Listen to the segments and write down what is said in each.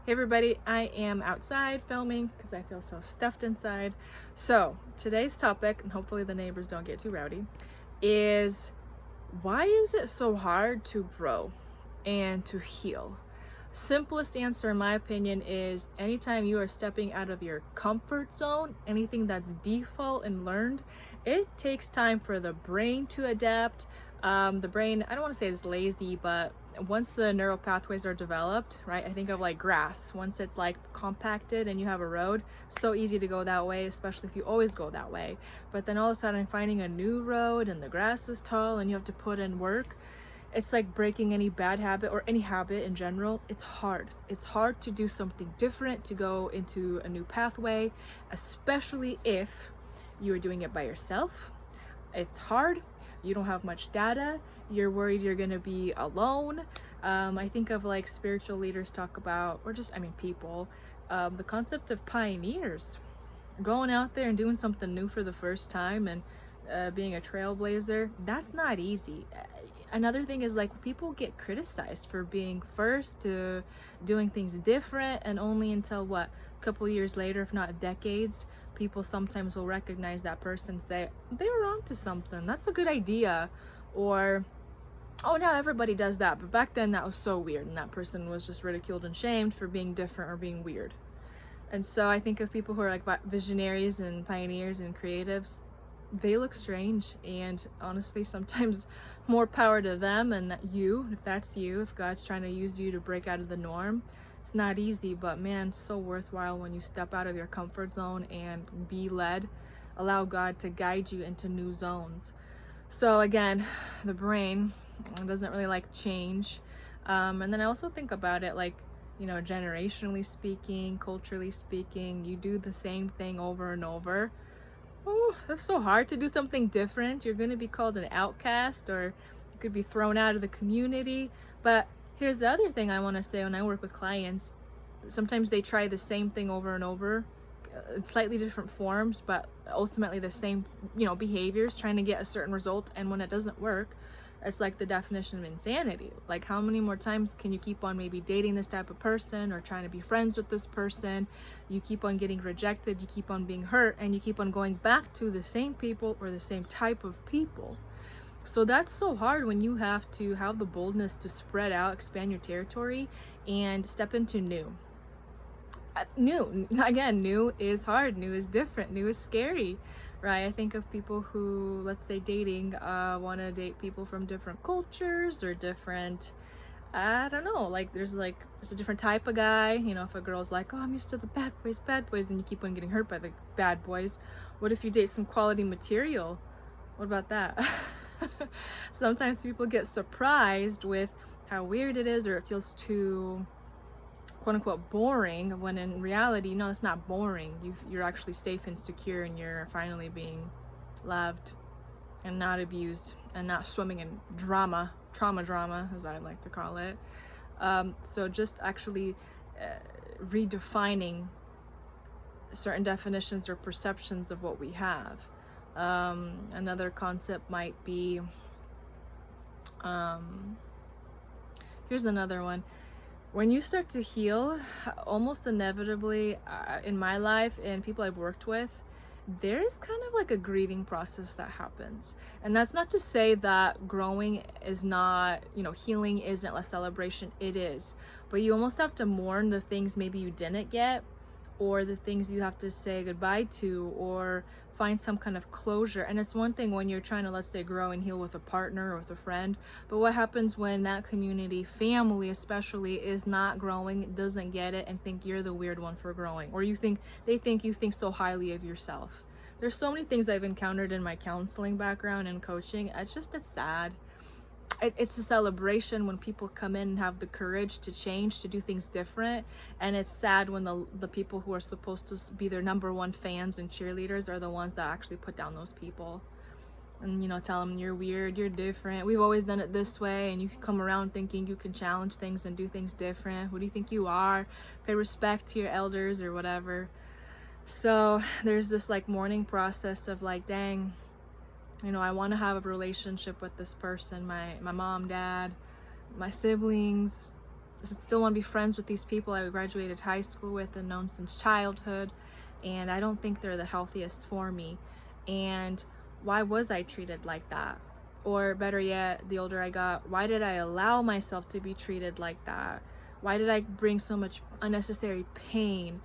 Hey everybody, I am outside filming because I feel so stuffed inside. So today's topic, and hopefully the neighbors don't get too rowdy, is why is it so hard to grow and to heal? Simplest answer in my opinion is anytime you are stepping out of your comfort zone, anything that's default and learned, it takes time for the brain to adapt. The brain, I don't want to say it's lazy, but once the neural pathways are developed, right? I think of like grass. Once it's like compacted and you have a road, so easy to go that way, especially if you always go that way. But then all of a sudden finding a new road and the grass is tall and you have to put in work. It's like breaking any bad habit or any habit in general. It's hard. It's hard to do something different, to go into a new pathway, especially if you are doing it by yourself. It's hard. You don't have much data. You're worried you're going to be alone. I think of like spiritual leaders talk about, or just, people, the concept of pioneers going out there and doing something new for the first time and being a trailblazer. That's not easy. Another thing is like people get criticized for being first to doing things different, and only until what, a couple years later, if not decades, people sometimes will recognize that person and say they were onto something, that's a good idea, or oh, now everybody does that, but back then that was so weird and that person was just ridiculed and shamed for being different or being weird. And so I think of people who are like visionaries and pioneers and creatives, they look strange, and honestly sometimes more power to them. And that you, if that's you, if God's trying to use you to break out of the norm, it's not easy, but man, so worthwhile when you step out of your comfort zone and be led, allow God to guide you into new zones. So again, the brain doesn't really like change. And then I also think about it like, generationally speaking, culturally speaking, you do the same thing over and over. Oh, that's so hard to do something different. You're going to be called an outcast, or you could be thrown out of the community. But here's the other thing I want to say when I work with clients. Sometimes they try the same thing over and over, in slightly different forms, but ultimately the same, behaviors, trying to get a certain result. And when it doesn't work, it's like the definition of insanity. Like, how many more times can you keep on maybe dating this type of person or trying to be friends with this person? You keep on getting rejected, you keep on being hurt, and you keep on going back to the same people or the same type of people. So that's so hard when you have to have the boldness to spread out, expand your territory, and step into new. New is hard, new is different, new is scary, right? I think of people who, let's say dating, want to date people from different cultures or different, I don't know, like there's a different type of guy. If a girl's like, oh, I'm used to the bad boys, and you keep on getting hurt by the bad boys. What if you date some quality material? What about that? Sometimes people get surprised with how weird it is, or it feels too quote unquote boring, when in reality, no, it's not boring. You're actually safe and secure, and you're finally being loved and not abused and not swimming in trauma as I like to call it. So just actually redefining certain definitions or perceptions of what we have. Another concept might be, here's another one. When you start to heal, almost inevitably, in my life and people I've worked with, there's kind of like a grieving process that happens. And that's not to say that growing is not, healing isn't a celebration. It is. But you almost have to mourn the things maybe you didn't get, or the things you have to say goodbye to, or find some kind of closure. And it's one thing when you're trying to, let's say, grow and heal with a partner or with a friend, but what happens when that community, family especially, is not growing, doesn't get it, and think you're the weird one for growing, or they think you think so highly of yourself. There's so many things I've encountered in my counseling background and coaching. It's sad. It's a celebration when people come in and have the courage to change, to do things different. And it's sad when the people who are supposed to be their number one fans and cheerleaders are the ones that actually put down those people and tell them you're weird, you're different, we've always done it this way. And you can come around thinking you can challenge things and do things different. Who do you think you are? Pay respect to your elders or whatever. So there's this like mourning process of like, dang, I want to have a relationship with this person, my mom, dad, my siblings, still want to be friends with these people I graduated high school with and known since childhood, and I don't think they're the healthiest for me. And why was I treated like that? Or better yet, the older I got, why did I allow myself to be treated like that? Why did I bring so much unnecessary pain,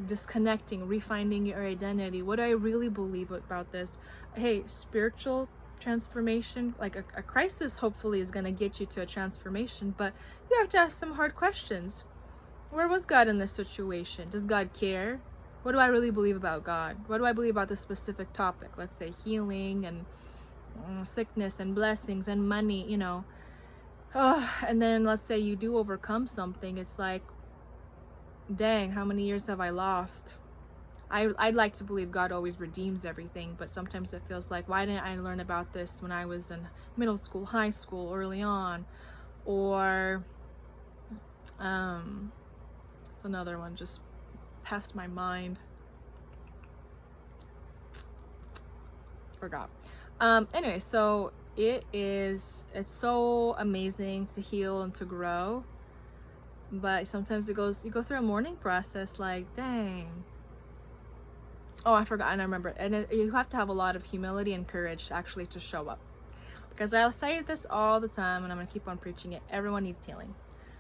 disconnecting, refinding your identity? What do I really believe about this? Hey, spiritual transformation, like a crisis hopefully is going to get you to a transformation, but you have to ask some hard questions. Where was God in this situation? Does God care? What do I really believe about God? What do I believe about this specific topic? Let's say healing and sickness and blessings and money, you know. And then let's say you do overcome something. It's like, dang, how many years have I lost? I'd like to believe God always redeems everything, but sometimes it feels like, why didn't I learn about this when I was in middle school, high school, early on? Or it's another one just passed my mind. Forgot. Anyway, so it's so amazing to heal and to grow, but sometimes you go through a mourning process, like, dang. Oh, I forgot, and I remember. And you have to have a lot of humility and courage actually to show up. Because I say this all the time, and I'm going to keep on preaching it. Everyone needs healing.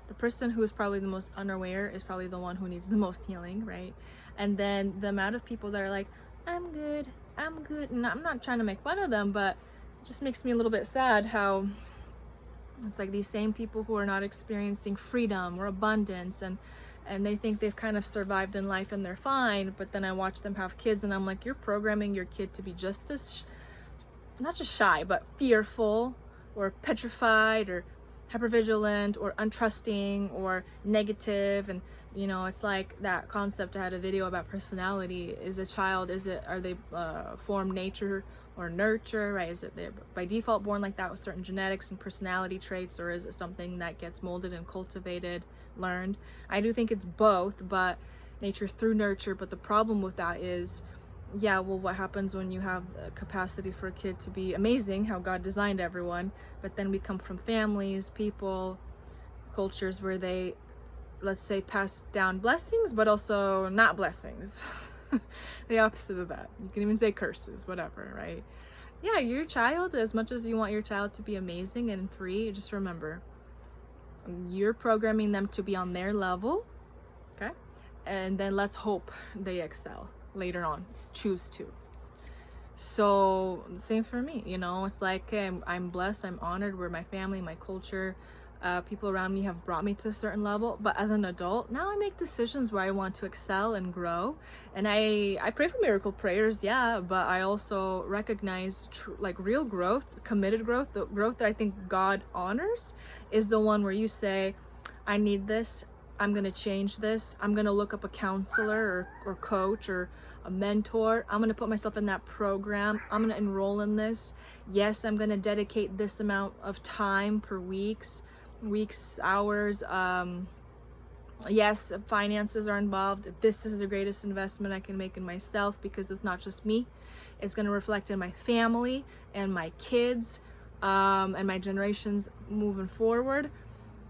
The person who is probably the most unaware is probably the one who needs the most healing, right? And then the amount of people that are like, I'm good. And I'm not trying to make fun of them, but it just makes me a little bit sad how it's like these same people who are not experiencing freedom or abundance, and they think they've kind of survived in life and they're fine, but then I watch them have kids and I'm like, you're programming your kid to be just as not just shy, but fearful or petrified or hypervigilant or untrusting or negative. And you know, it's like that concept. I had a video about personality. Are they formed nature or nurture, right? Is it they're by default born like that with certain genetics and personality traits, or is it something that gets molded and cultivated, learned? I do think it's both, but nature through nurture. But the problem with that is, yeah, well, what happens when you have the capacity for a kid to be amazing, how God designed everyone, but then we come from families, people, cultures where they, let's say, pass down blessings, but also not blessings. The opposite of that. You can even say curses, whatever, right? Yeah, your child, as much as you want your child to be amazing and free, just remember, you're programming them to be on their level, okay? And then let's hope they excel later on, choose to. So same for me, you know, it's like, okay, I'm blessed, I'm honored, where my family, my culture, people around me have brought me to a certain level. But as an adult, now I make decisions where I want to excel and grow. And I pray for miracle prayers, yeah, but I also recognize like real growth, committed growth, the growth that I think God honors is the one where you say, I need this, I'm going to change this, I'm going to look up a counselor or coach or a mentor, I'm going to put myself in that program, I'm going to enroll in this. Yes, I'm going to dedicate this amount of time per weeks, hours. Yes, finances are involved. This is the greatest investment I can make in myself, because it's not just me. It's going to reflect in my family and my kids, and my generations moving forward.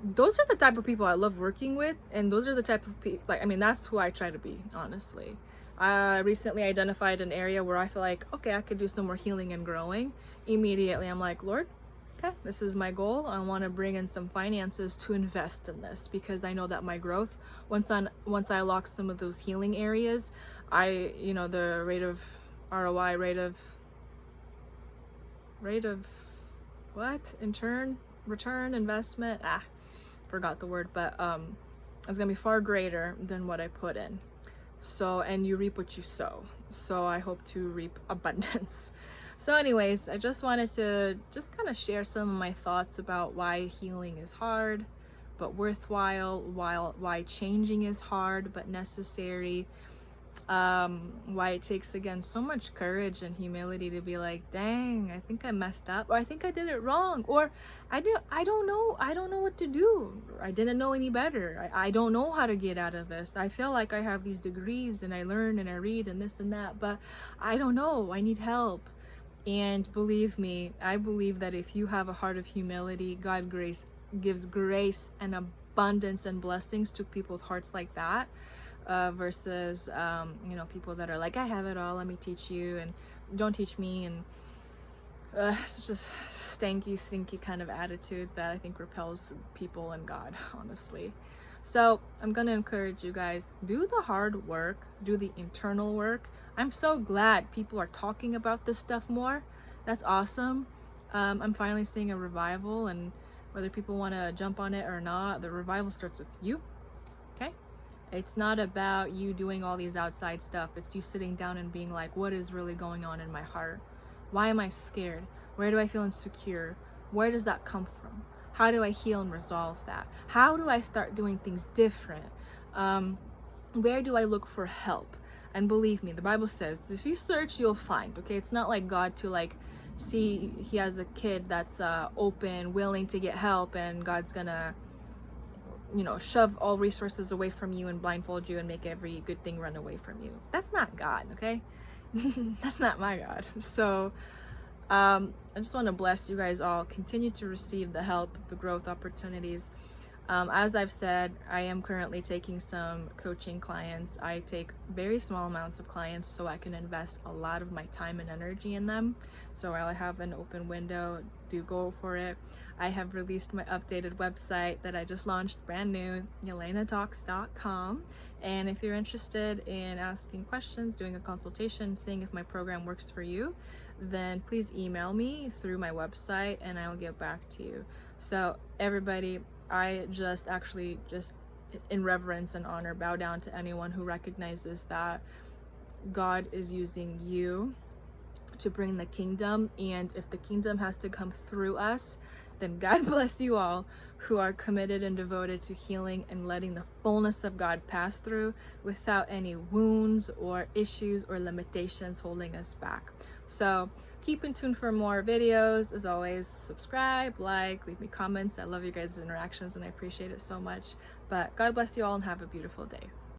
Those are the type of people I love working with, and those are the type of people, like, I mean, that's who I try to be, honestly. I recently identified an area where I feel like, okay, I could do some more healing and growing. Immediately, I'm like, Lord, okay, this is my goal. I want to bring in some finances to invest in this, because I know that my growth, once I unlock some of those healing areas, the rate of ROI, rate of what? Return investment, forgot the word, but it's gonna be far greater than what I put in. So, and you reap what you sow. So I hope to reap abundance. So anyways, I just wanted to just kind of share some of my thoughts about why healing is hard but worthwhile, why changing is hard but necessary, why it takes, again, so much courage and humility to be like, dang, I think I messed up, or I think I did it wrong, or I don't know what to do, I didn't know any better, I don't know how to get out of this, I feel like I have these degrees and I learn and I read and this and that, but I don't know, I need help. And believe me, I believe that if you have a heart of humility, God gives grace and abundance and blessings to people with hearts like that, versus people that are like, I have it all, let me teach you, and don't teach me. And it's just stanky, stinky kind of attitude that I think repels people and God, honestly. So I'm gonna encourage you guys, do the hard work, do the internal work. I'm so glad people are talking about this stuff more. That's awesome. I'm finally seeing a revival, and whether people want to jump on it or not, the revival starts with you. Okay? It's not about you doing all these outside stuff. It's you sitting down and being like, what is really going on in my heart? Why am I scared? Where do I feel insecure? Where does that come from? How do I heal and resolve that? How do I start doing things different? Where do I look for help? And believe me, the Bible says, if you search, you'll find, okay? It's not like God to like see he has a kid that's open, willing to get help, and God's gonna, shove all resources away from you and blindfold you and make every good thing run away from you. That's not God, okay? That's not my God. So I just want to bless you guys all. Continue to receive the help, the growth opportunities. As I've said, I am currently taking some coaching clients. I take very small amounts of clients so I can invest a lot of my time and energy in them. So while I have an open window, do go for it. I have released my updated website that I just launched, brand new, YelenaTalks.com. And if you're interested in asking questions, doing a consultation, seeing if my program works for you, then please email me through my website and I'll get back to you. So everybody, I just in reverence and honor bow down to anyone who recognizes that God is using you to bring the kingdom, and if the kingdom has to come through us, then God bless you all who are committed and devoted to healing and letting the fullness of God pass through without any wounds or issues or limitations holding us back. So keep in tune for more videos. As always, subscribe, like, leave me comments. I love you guys' interactions and I appreciate it so much. But God bless you all and have a beautiful day.